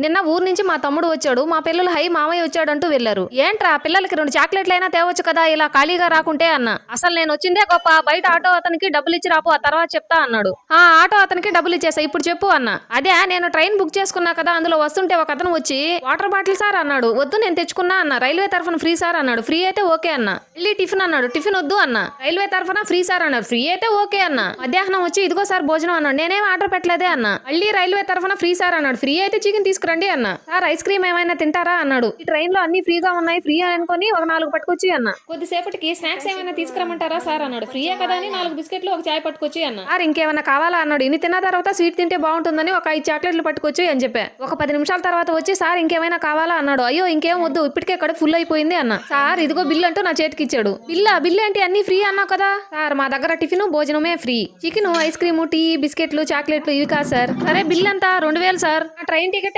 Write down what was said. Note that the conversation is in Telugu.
నిన్న ఊరు నుంచి మా తమ్ముడు వచ్చాడు, మా పిల్లలు హై మామయ్య వచ్చాడు అంటూ వెళ్లారు. ఏంట్రా పిల్లలకి 2 చాక్లెట్లైనా తేవచ్చు కదా ఇలా ఖాళీగా రాకుంటే అన్న. అసలు నేను వచ్చిందే గొప్ప, బయట ఆటో అతనికి డబ్బులు ఇచ్చి రాపు, ఆ తర్వాత చెప్తా అన్నాడు. ఆ ఆటో అతనికి డబ్బులు ఇచ్చేసా, ఇప్పుడు చెప్పు అన్న. అదే నేను ట్రైన్ బుక్ చేసుకున్నా కదా, అందులో వస్తుంటే ఒక అతను వచ్చి వాటర్ బాటిల్ సార్ అన్నాడు. వద్దు నేను తెచ్చుకున్నా అన్న. రైల్వే తరఫున ఫ్రీ సార్ అన్నాడు. ఫ్రీ అయితే ఓకే అన్న. మళ్ళీ టిఫిన్ అన్నాడు. టిఫిన్ వద్దు అన్న. రైల్వే తరఫున ఫ్రీ సార్ అన్నాడు. ఫ్రీ అయితే ఓకే అన్న. మధ్యాహ్నం వచ్చి ఇదిగో సార్ భోజనం అన్నాడు. నేనేం ఆర్డర్ పెట్టలేదే అన్న. మళ్ళీ రైల్వే తరఫున ఫ్రీ సార్ అన్నాడు. ఫ్రీ అయితే చికెన్ తీసుకురండి అన్న. సార్ ఐస్ క్రీమ్ ఏమైనా తింటారా అన్నాడు. ఈ ట్రైన్ లో అన్ని ఫ్రీగా ఉన్నాయి, ఫ్రీ అనుకుని ఒక 4 పట్టుకొచ్చి అన్న. కొద్దిసేపటికి స్నాక్స్ ఏమైనా తీసుకురమ్మంటారా సార్ అన్నాడు. ఫ్రీయే కదా అని 4 బిస్కెట్లు ఒక చాయ్ పట్టుకొచ్చి అన్న. సార్ ఇంకేమైనా కావాలా అన్నాడు. ఇన్ని తిన్న తర్వాత స్వీట్ తింటే బాగుంటుందని ఒక 5 చాక్లెట్లు పట్టుకొచ్చి అని చెప్పా. ఒక 10 నిమిషాల తర్వాత వచ్చి సార్ ఇంకేమైనా కావాలా అన్నాడు. అయ్యో ఇంకేం వద్దు, ఇప్పటికే కడుపు ఫుల్ అయిపోయింది అన్న. సార్ ఇదిగో బిల్ అంటూ నా చేతికి ఇచ్చాడు. బిల్లు ఏంటి, అన్ని ఫ్రీ అన్నావు కదా సార్. మా దగ్గర టిఫిన్ భోజనమే free, chicken ice cream tea బిస్కెట్లు చాక్లెట్లు ఇవి కాదు సార్. సరే బిల్ అంతా 2000 సార్. Train ticket